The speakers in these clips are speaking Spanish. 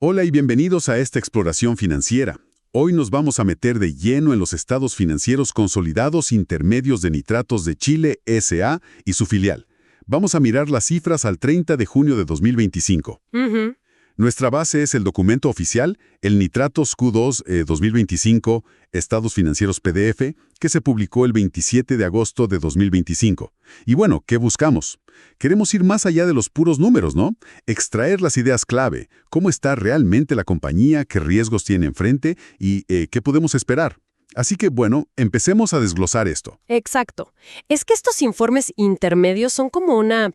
Hola y bienvenidos a esta exploración financiera. Hoy nos vamos a meter de lleno en los estados financieros consolidados intermedios de Nitratos de Chile S.A. y su filial. Vamos a mirar las cifras al 30 de junio de 2025. Ujú. Nuestra base es el documento oficial, el Nitratos Q2 2025, Estados Financieros PDF, que se publicó el 27 de agosto de 2025. Y bueno, ¿qué buscamos? Queremos ir más allá de los puros números, ¿no? Extraer las ideas clave, cómo está realmente la compañía, qué riesgos tiene enfrente y qué podemos esperar. Así que bueno, empecemos a desglosar esto. Exacto. Es que estos informes intermedios son como una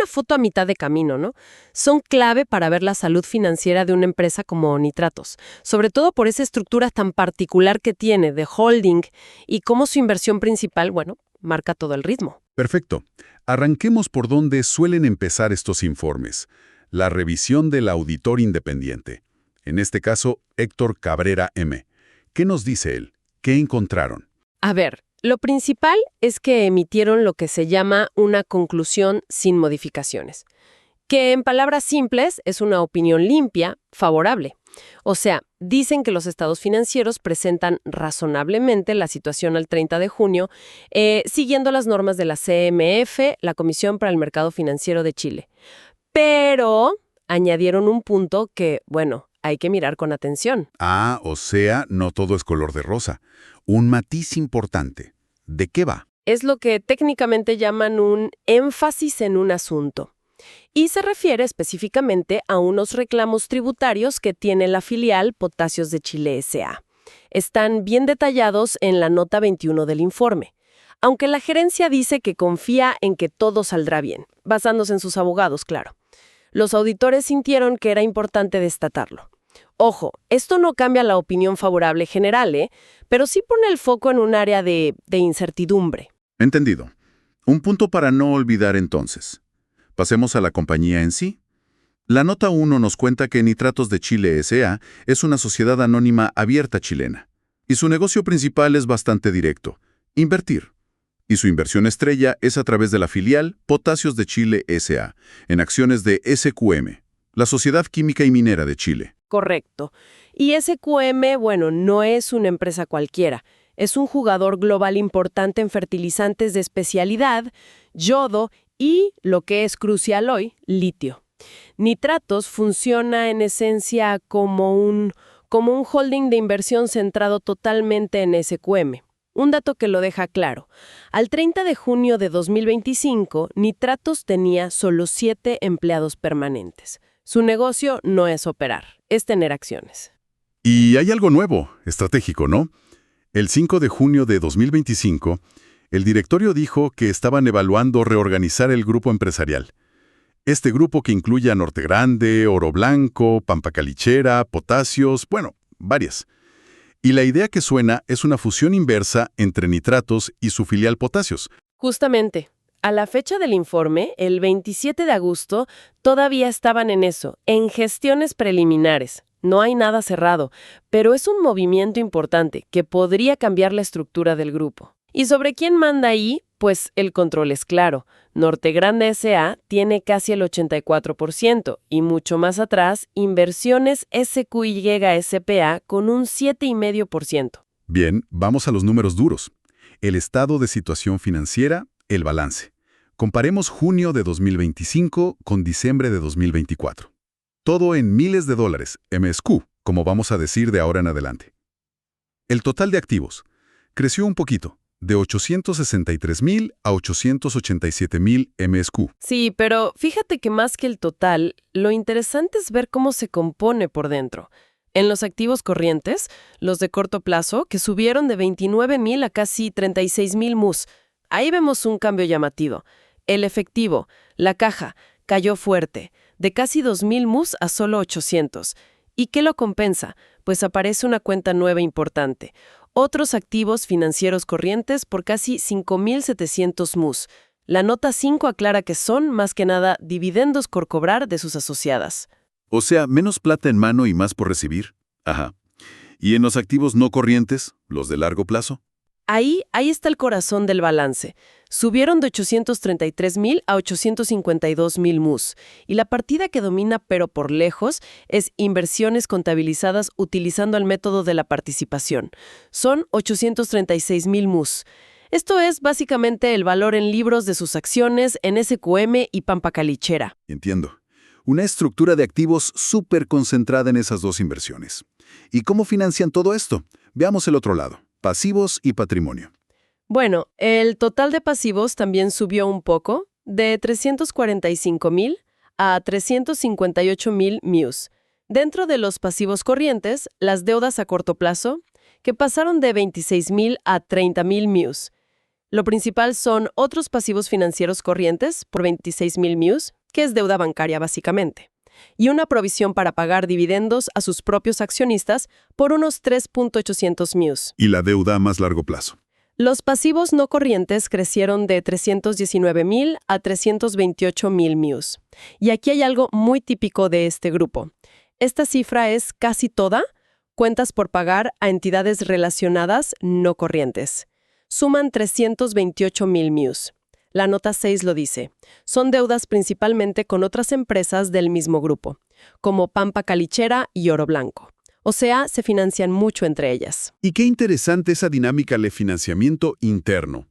foto a mitad de camino, ¿no? Son clave para ver la salud financiera de una empresa como Nitratos, sobre todo por esa estructura tan particular que tiene de holding y cómo su inversión principal, bueno, marca todo el ritmo. Perfecto. Arranquemos por donde suelen empezar estos informes. La revisión del auditor independiente. En este caso, Héctor Cabrera M. ¿Qué nos dice él? ¿Qué encontraron? A ver, lo principal es que emitieron lo que se llama una conclusión sin modificaciones, que en palabras simples es una opinión limpia, favorable. O sea, dicen que los estados financieros presentan razonablemente la situación al 30 de junio, siguiendo las normas de la CMF, la Comisión para el Mercado Financiero de Chile. Pero añadieron un punto que, bueno, hay que mirar con atención. Ah, o sea, no todo es color de rosa. Un matiz importante. ¿De qué va? Es lo que técnicamente llaman un énfasis en un asunto. Y se refiere específicamente a unos reclamos tributarios que tiene la filial Potasios de Chile S.A. Están bien detallados en la nota 21 del informe. Aunque la gerencia dice que confía en que todo saldrá bien, basándose en sus abogados, claro. Los auditores sintieron que era importante destacarlo. Ojo, esto no cambia la opinión favorable general, pero sí pone el foco en un área de incertidumbre. Entendido. Un punto para no olvidar entonces. Pasemos a la compañía en sí. La nota 1 nos cuenta que Nitratos de Chile S.A. es una sociedad anónima abierta chilena. Y su negocio principal es bastante directo: invertir. Y su inversión estrella es a través de la filial Potasios de Chile S.A., en acciones de SQM, la Sociedad Química y Minera de Chile. Correcto. Y SQM, bueno, no es una empresa cualquiera. Es un jugador global importante en fertilizantes de especialidad, yodo y, lo que es crucial hoy, litio. Nitratos funciona en esencia como un holding de inversión centrado totalmente en SQM. Un dato que lo deja claro. Al 30 de junio de 2025, Nitratos tenía solo 7 empleados permanentes. Su negocio no es operar, es tener acciones. Y hay algo nuevo, estratégico, ¿no? El 5 de junio de 2025, el directorio dijo que estaban evaluando reorganizar el grupo empresarial. Este grupo que incluye a Norte Grande, Oro Blanco, Pampa Calichera, Potasios, bueno, varias. Y la idea que suena es una fusión inversa entre Nitratos y su filial Potasios. Justamente, a la fecha del informe, el 27 de agosto, todavía estaban en eso, en gestiones preliminares. No hay nada cerrado, pero es un movimiento importante que podría cambiar la estructura del grupo. ¿Y sobre quién manda ahí? Pues el control es claro. Norte Grande S.A. tiene casi el 84% y mucho más atrás, Inversiones SQY S.P.A. con un 7,5%. Bien, vamos a los números duros. El estado de situación financiera, el balance. Comparemos junio de 2025 con diciembre de 2024. Todo en miles de dólares, MSQ, como vamos a decir de ahora en adelante. El total de activos creció un poquito, de 863,000 a 887,000 MSQ. Sí, pero fíjate que más que el total, lo interesante es ver cómo se compone por dentro. En los activos corrientes, los de corto plazo, que subieron de 29,000 a casi 36,000 MUS. Ahí vemos un cambio llamativo. El efectivo, la caja, cayó fuerte, de casi 2,000 MUS a solo 800. ¿Y qué lo compensa? Pues aparece una cuenta nueva importante. Otros activos financieros corrientes por casi 5,700 MUS. La nota 5 aclara que son, más que nada, dividendos por cobrar de sus asociadas. O sea, menos plata en mano y más por recibir. Ajá. ¿Y en los activos no corrientes, los de largo plazo? Ahí está el corazón del balance. Subieron de 833,000 a 852,000 MUs. Y la partida que domina, pero por lejos, es inversiones contabilizadas utilizando el método de la participación. Son 836,000 MUs. Esto es básicamente el valor en libros de sus acciones en SQM y Pampa Calichera. Entiendo. Una estructura de activos súper concentrada en esas dos inversiones. ¿Y cómo financian todo esto? Veamos el otro lado, pasivos y patrimonio. Bueno, el total de pasivos también subió un poco, de 345,000 a 358,000 MUs. Dentro de los pasivos corrientes, las deudas a corto plazo, que pasaron de 26,000 a 30,000 MUs. Lo principal son otros pasivos financieros corrientes por 26,000 MUs, que es deuda bancaria básicamente, y una provisión para pagar dividendos a sus propios accionistas por unos 3,800 MUs. Y la deuda a más largo plazo. Los pasivos no corrientes crecieron de 319,000 a 328,000 MUs. Y aquí hay algo muy típico de este grupo. Esta cifra es casi toda cuentas por pagar a entidades relacionadas no corrientes. Suman 328,000 MUs. La nota 6 lo dice. Son deudas principalmente con otras empresas del mismo grupo, como Pampa Calichera y Oro Blanco. O sea, se financian mucho entre ellas. Y qué interesante esa dinámica de financiamiento interno.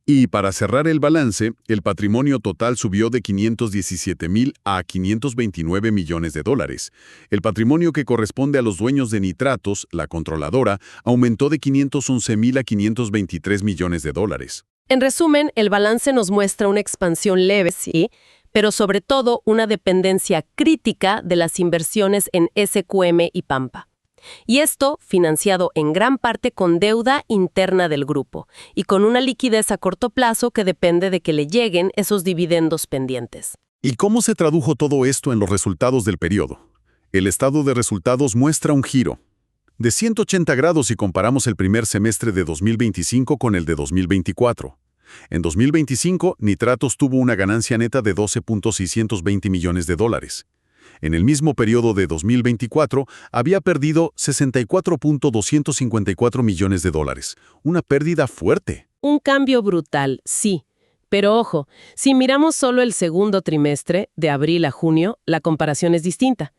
Y para cerrar el balance, el patrimonio total subió de 517,000 a 529 millones de dólares. El patrimonio que corresponde a los dueños de Nitratos, la controladora, aumentó de 511,000 a 523 millones de dólares. En resumen, el balance nos muestra una expansión leve, sí, pero sobre todo una dependencia crítica de las inversiones en SQM y Pampa. Y esto financiado en gran parte con deuda interna del grupo y con una liquidez a corto plazo que depende de que le lleguen esos dividendos pendientes. ¿Y cómo se tradujo todo esto en los resultados del periodo? El estado de resultados muestra un giro de 180 grados si comparamos el primer semestre de 2025 con el de 2024. En 2025, Nitratos tuvo una ganancia neta de 12,620 millones de dólares. En el mismo periodo de 2024, había perdido 64,254 millones de dólares. Una pérdida fuerte. Un cambio brutal, sí. Pero ojo, si miramos solo el segundo trimestre, de abril a junio, la comparación es distinta.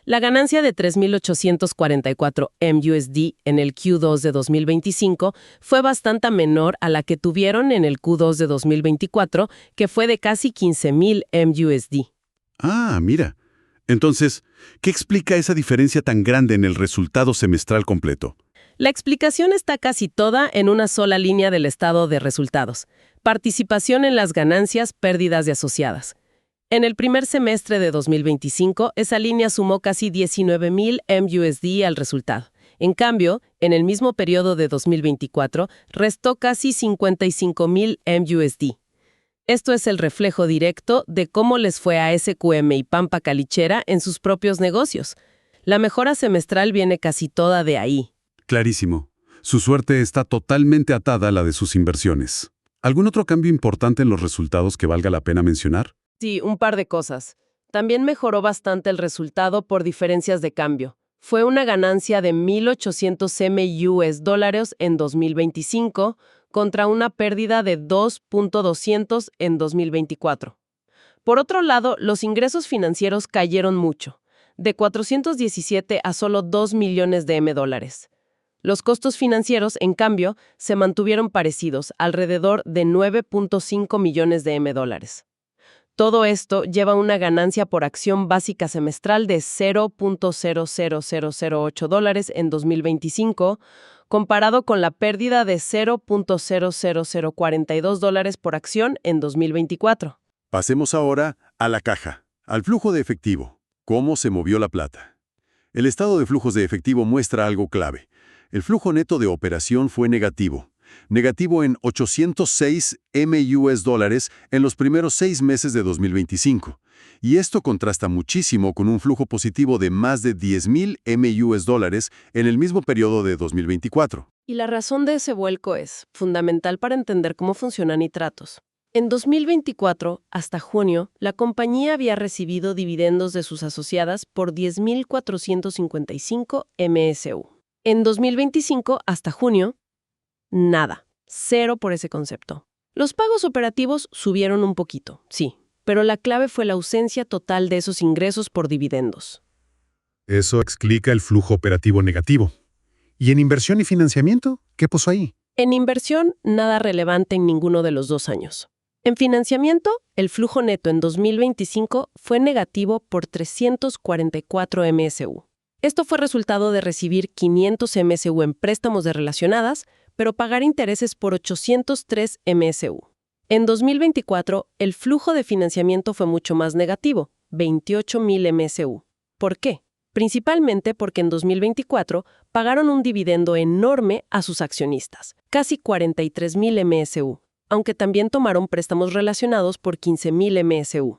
La ganancia de 3,844 MUSD en el Q2 de 2025 fue bastante menor a la que tuvieron en el Q2 de 2024, que fue de casi 15,000 MUSD. Ah, mira. Entonces, ¿qué explica esa diferencia tan grande en el resultado semestral completo? La explicación está casi toda en una sola línea del estado de resultados: participación en las ganancias, pérdidas de asociadas. En el primer semestre de 2025, esa línea sumó casi 19,000 MUSD al resultado. En cambio, en el mismo periodo de 2024, restó casi 55,000 MUSD. Esto es el reflejo directo de cómo les fue a SQM y Pampa Calichera en sus propios negocios. La mejora semestral viene casi toda de ahí. Clarísimo. Su suerte está totalmente atada a la de sus inversiones. ¿Algún otro cambio importante en los resultados que valga la pena mencionar? Sí, un par de cosas. También mejoró bastante el resultado por diferencias de cambio. Fue una ganancia de 1,800 MUS en 2025 contra una pérdida de 2,200 en 2024. Por otro lado, los ingresos financieros cayeron mucho, de 417 a solo 2 millones de $. Los costos financieros, en cambio, se mantuvieron parecidos, alrededor de 9,5 millones de $. Todo esto lleva una ganancia por acción básica semestral de $0,00008 en 2025, comparado con la pérdida de $0,00042 por acción en 2024. Pasemos ahora a la caja, al flujo de efectivo. ¿Cómo se movió la plata? El estado de flujos de efectivo muestra algo clave. El flujo neto de operación fue negativo en 806 MUS en los primeros 6 meses de 2025. Y esto contrasta muchísimo con un flujo positivo de más de 10,000 MUS en el mismo periodo de 2024. Y la razón de ese vuelco es fundamental para entender cómo funcionan Nitratos. En 2024, hasta junio, la compañía había recibido dividendos de sus asociadas por 10,455 MSU. En 2025, hasta junio, nada. cero por ese concepto. Los pagos operativos subieron un poquito, sí, pero la clave fue la ausencia total de esos ingresos por dividendos. Eso explica el flujo operativo negativo. ¿Y en inversión y financiamiento? ¿Qué pasó ahí? En inversión, nada relevante en ninguno de los 2 años. En financiamiento, el flujo neto en 2025 fue negativo por 344 MSU. Esto fue resultado de recibir 500 MSU en préstamos de relacionadas, pero pagar intereses por 803 MSU. En 2024, el flujo de financiamiento fue mucho más negativo, 28.000 MSU. ¿Por qué? Principalmente porque en 2024 pagaron un dividendo enorme a sus accionistas, casi 43.000 MSU, aunque también tomaron préstamos relacionados por 15.000 MSU.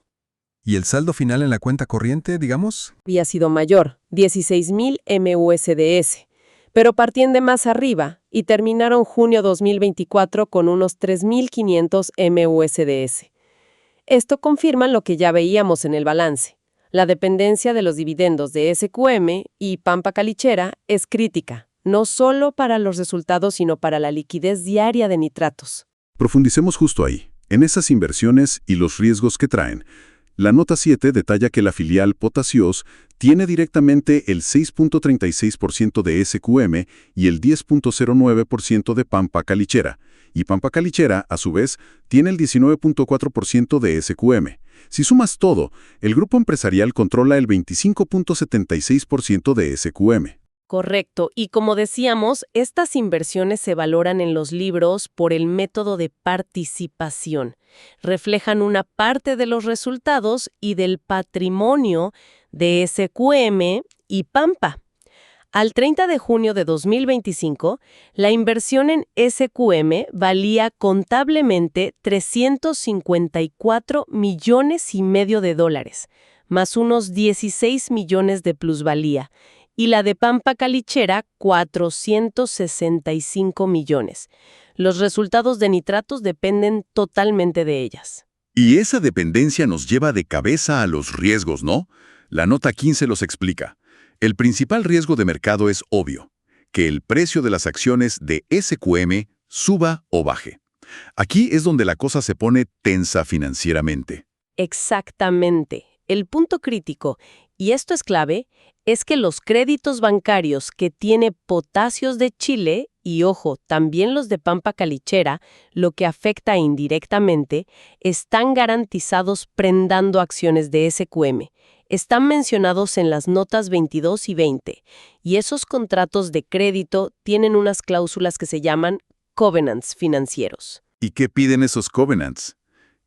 ¿Y el saldo final en la cuenta corriente, digamos? Había sido mayor, 16.000 MUSDS, pero partían de más arriba y terminaron junio 2024 con unos 3.500 MUSDS. Esto confirma lo que ya veíamos en el balance. La dependencia de los dividendos de SQM y Pampa Calichera es crítica, no solo para los resultados, sino para la liquidez diaria de nitratos. Profundicemos justo ahí, en esas inversiones y los riesgos que traen. La nota 7 detalla que la filial Potasios tiene directamente el 6.36% de SQM y el 10.09% de Pampa Calichera, y Pampa Calichera, a su vez, tiene el 19.4% de SQM. Si sumas todo, el grupo empresarial controla el 25.76% de SQM. Correcto, y como decíamos, estas inversiones se valoran en los libros por el método de participación. Reflejan una parte de los resultados y del patrimonio de SQM y Pampa. Al 30 de junio de 2025, la inversión en SQM valía contablemente $354,5 millones de dólares, más unos 16 millones de plusvalía, y la de Pampa Calichera, 465 millones. Los resultados de nitratos dependen totalmente de ellas. Y esa dependencia nos lleva de cabeza a los riesgos, ¿no? La nota 15 los explica. El principal riesgo de mercado es obvio, que el precio de las acciones de SQM suba o baje. Aquí es donde la cosa se pone tensa financieramente. Exactamente. El punto crítico, y esto es clave, es que los créditos bancarios que tiene Potasios de Chile, y ojo, también los de Pampa Calichera, lo que afecta indirectamente, están garantizados prendando acciones de SQM. Están mencionados en las notas 22 y 20, y esos contratos de crédito tienen unas cláusulas que se llaman covenants financieros. ¿Y qué piden esos covenants?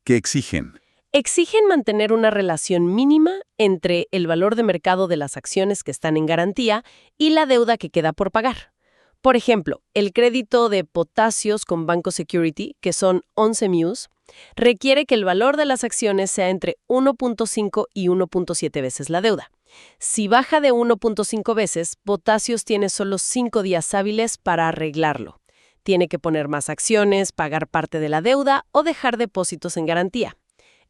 ¿Qué exigen? Exigen mantener una relación mínima entre el valor de mercado de las acciones que están en garantía y la deuda que queda por pagar. Por ejemplo, el crédito de Potasios con Banco Security, que son 11 MUs, requiere que el valor de las acciones sea entre 1.5 y 1.7 veces la deuda. Si baja de 1.5 veces, Potasios tiene solo 5 días hábiles para arreglarlo. Tiene que poner más acciones, pagar parte de la deuda o dejar depósitos en garantía.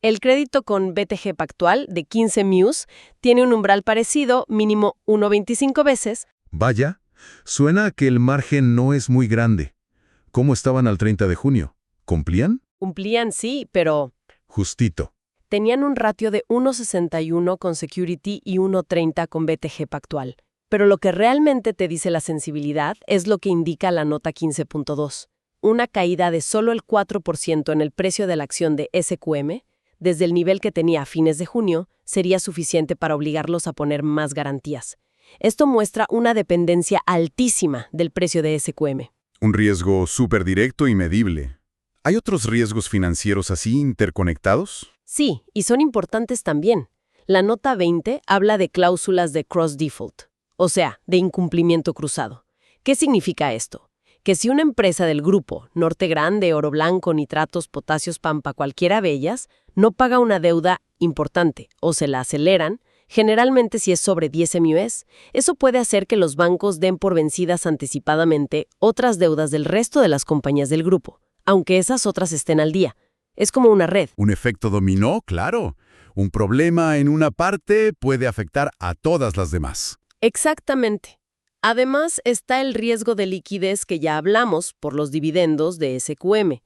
El crédito con BTG Pactual de 15 MUs tiene un umbral parecido, mínimo 1.25 veces. Vaya, suena a que el margen no es muy grande. ¿Cómo estaban al 30 de junio? ¿Cumplían? Cumplían, sí, pero Justito. tenían un ratio de 1.61 con Security y 1.30 con BTG Pactual. Pero lo que realmente te dice la sensibilidad es lo que indica la nota 15.2. Una caída de solo el 4% en el precio de la acción de SQM, desde el nivel que tenía a fines de junio, sería suficiente para obligarlos a poner más garantías. Esto muestra una dependencia altísima del precio de SQM. Un riesgo súper directo y medible. ¿Hay otros riesgos financieros así interconectados? Sí, y son importantes también. La nota 20 habla de cláusulas de cross default, o sea, de incumplimiento cruzado. ¿Qué significa esto? Que si una empresa del grupo, Norte Grande, Oro Blanco, Nitratos, Potasios, Pampa, cualquiera de ellas, no paga una deuda importante o se la aceleran, generalmente si es sobre 10 MUs, eso puede hacer que los bancos den por vencidas anticipadamente otras deudas del resto de las compañías del grupo, aunque esas otras estén al día. Es como una red. Un efecto dominó, claro. Un problema en una parte puede afectar a todas las demás. Exactamente. Además, está el riesgo de liquidez que ya hablamos por los dividendos de SQM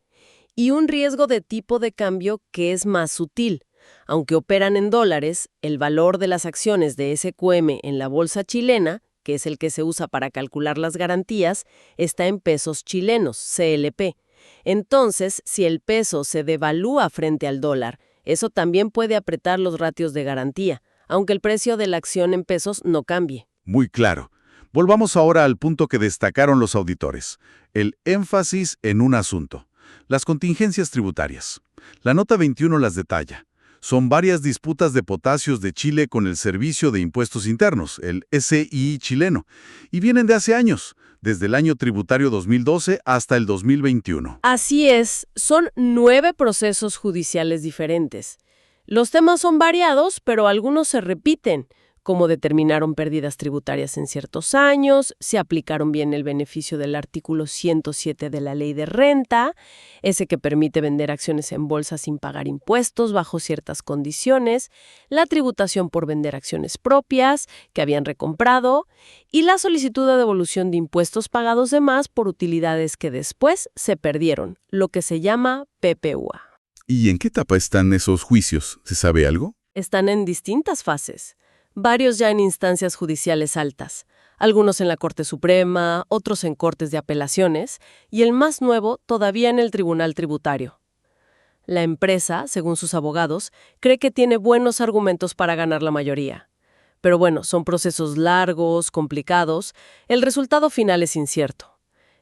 y un riesgo de tipo de cambio que es más sutil. Aunque operan en dólares, el valor de las acciones de SQM en la bolsa chilena, que es el que se usa para calcular las garantías, está en pesos chilenos, CLP. Entonces, si el peso se devalúa frente al dólar, eso también puede apretar los ratios de garantía, aunque el precio de la acción en pesos no cambie. Muy claro. Volvamos ahora al punto que destacaron los auditores, el énfasis en un asunto, las contingencias tributarias. La nota 21 las detalla. Son varias disputas de potasios de Chile con el Servicio de Impuestos Internos, el SII chileno, y vienen de hace años, desde el año tributario 2012 hasta el 2021. Así es, son 9 procesos judiciales diferentes. Los temas son variados, pero algunos se repiten, como determinaron pérdidas tributarias en ciertos años, si aplicaron bien el beneficio del artículo 107 de la Ley de Renta, ese que permite vender acciones en bolsa sin pagar impuestos bajo ciertas condiciones, la tributación por vender acciones propias que habían recomprado y la solicitud de devolución de impuestos pagados de más por utilidades que después se perdieron, lo que se llama PPUA. ¿Y en qué etapa están esos juicios? ¿Se sabe algo? Están en distintas fases. Varios ya en instancias judiciales altas, algunos en la Corte Suprema, otros en cortes de apelaciones, y el más nuevo todavía en el Tribunal Tributario. La empresa, según sus abogados, cree que tiene buenos argumentos para ganar la mayoría. Pero bueno, son procesos largos, complicados, el resultado final es incierto.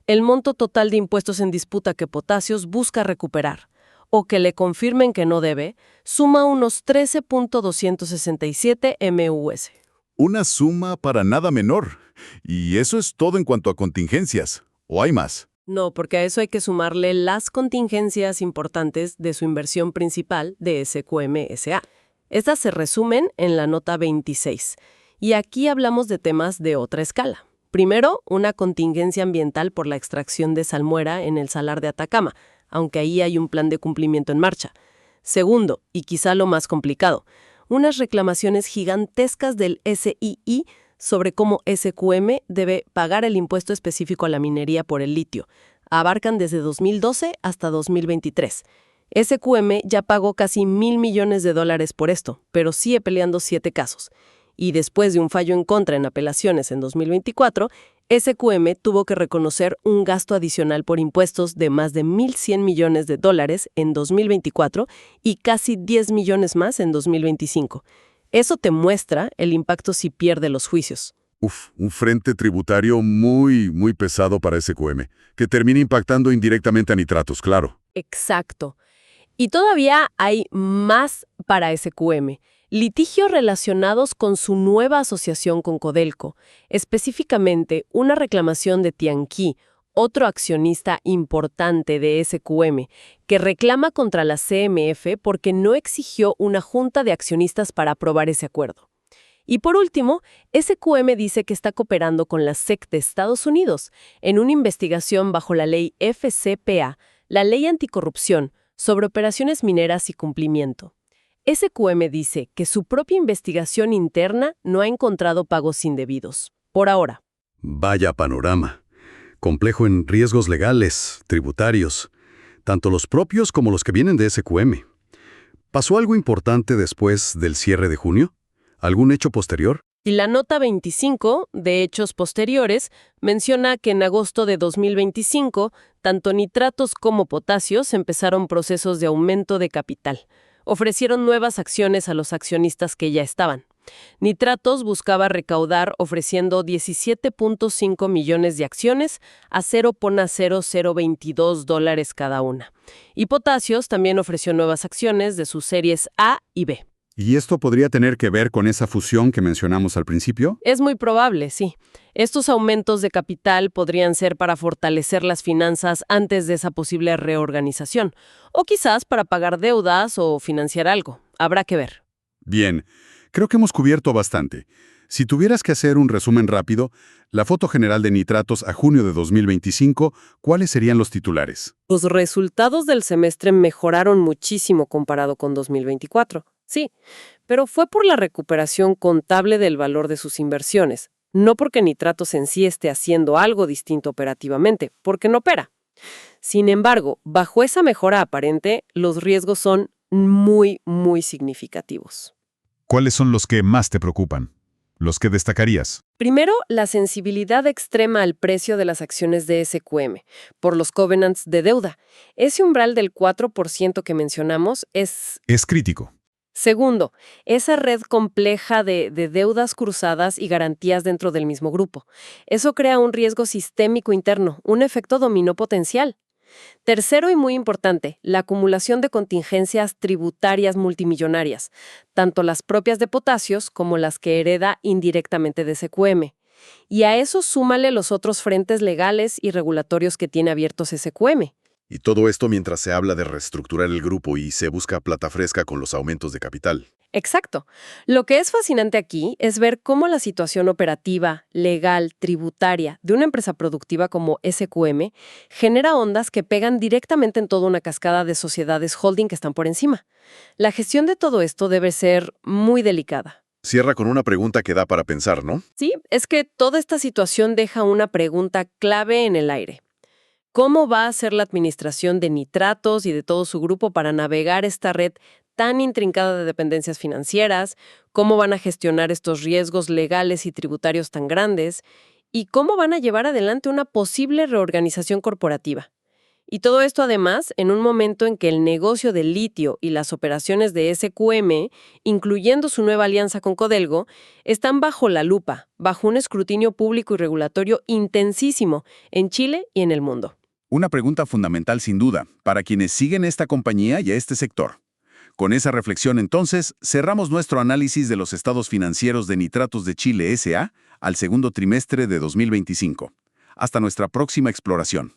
El monto total de impuestos en disputa que Potasios busca recuperar, o que le confirmen que no debe, suma unos 13.267 MUS. Una suma para nada menor. Y eso es todo en cuanto a contingencias. ¿O hay más? No, porque a eso hay que sumarle las contingencias importantes de su inversión principal de SQM S.A. Estas se resumen en la nota 26. Y aquí hablamos de temas de otra escala. Primero, una contingencia ambiental por la extracción de salmuera en el Salar de Atacama, aunque ahí hay un plan de cumplimiento en marcha. Segundo, y quizá lo más complicado, unas reclamaciones gigantescas del SII sobre cómo SQM debe pagar el impuesto específico a la minería por el litio. Abarcan desde 2012 hasta 2023. SQM ya pagó casi $1,000 millones por esto, pero sigue peleando 7 casos. Y después de un fallo en contra en apelaciones en 2024, SQM tuvo que reconocer un gasto adicional por impuestos de más de $1,100 millones en 2024 y casi 10 millones más en 2025. Eso te muestra el impacto si pierde los juicios. Un frente tributario muy, muy pesado para SQM, que termina impactando indirectamente a Nitratos, claro. Exacto. Y todavía hay más para SQM. Litigios relacionados con su nueva asociación con Codelco, específicamente una reclamación de Tianqi, otro accionista importante de SQM, que reclama contra la CMF porque no exigió una junta de accionistas para aprobar ese acuerdo. Y por último, SQM dice que está cooperando con la SEC de Estados Unidos en una investigación bajo la ley FCPA, la ley anticorrupción, sobre operaciones mineras y cumplimiento. SQM dice que su propia investigación interna no ha encontrado pagos indebidos, por ahora. Vaya panorama. Complejo en riesgos legales, tributarios, tanto los propios como los que vienen de SQM. ¿Pasó algo importante después del cierre de junio? ¿Algún hecho posterior? Y la nota 25, de hechos posteriores, menciona que en agosto de 2025, tanto Nitratos como Potasios empezaron procesos de aumento de capital. Ofrecieron nuevas acciones a los accionistas que ya estaban. Nitratos buscaba recaudar ofreciendo $17.5 millones de acciones a $0.0022 cada una. Y Potasios también ofreció nuevas acciones de sus series A y B. ¿Y esto podría tener que ver con esa fusión que mencionamos al principio? Es muy probable, sí. Estos aumentos de capital podrían ser para fortalecer las finanzas antes de esa posible reorganización, o quizás para pagar deudas o financiar algo. Habrá que ver. Bien, creo que hemos cubierto bastante. Si tuvieras que hacer un resumen rápido, la foto general de Nitratos a junio de 2025, ¿cuáles serían los titulares? Los resultados del semestre mejoraron muchísimo comparado con 2024. Sí, pero fue por la recuperación contable del valor de sus inversiones, No porque Nitratos en sí esté haciendo algo distinto operativamente, porque no opera. Sin embargo, bajo esa mejora aparente, los riesgos son muy, muy significativos. ¿Cuáles son los que más te preocupan? ¿Los que destacarías? Primero, la sensibilidad extrema al precio de las acciones de SQM, por los covenants de deuda. Ese umbral del 4% que mencionamos es... Es crítico. Segundo, esa red compleja de deudas cruzadas y garantías dentro del mismo grupo. Eso crea un riesgo sistémico interno, un efecto dominó potencial. Tercero y muy importante, la acumulación de contingencias tributarias multimillonarias, tanto las propias de Potasios como las que hereda indirectamente de SQM. Y a eso súmale los otros frentes legales y regulatorios que tiene abiertos SQM. Y todo esto mientras se habla de reestructurar el grupo y se busca plata fresca con los aumentos de capital. Exacto. Lo que es fascinante aquí es ver cómo la situación operativa, legal, tributaria de una empresa productiva como SQM genera ondas que pegan directamente en toda una cascada de sociedades holding que están por encima. La gestión de todo esto debe ser muy delicada. Cierra con una pregunta que da para pensar, ¿no? Sí, es que toda esta situación deja una pregunta clave en el aire. ¿Cómo va a ser la administración de Nitratos y de todo su grupo para navegar esta red tan intrincada de dependencias financieras? ¿Cómo van a gestionar estos riesgos legales y tributarios tan grandes? ¿Y cómo van a llevar adelante una posible reorganización corporativa? Y todo esto además en un momento en que el negocio del litio y las operaciones de SQM, incluyendo su nueva alianza con Codelco, están bajo la lupa, bajo un escrutinio público y regulatorio intensísimo en Chile y en el mundo. Una pregunta fundamental sin duda, para quienes siguen esta compañía y a este sector. Con esa reflexión entonces, cerramos nuestro análisis de los estados financieros de Nitratos de Chile S.A. al segundo trimestre de 2025. Hasta nuestra próxima exploración.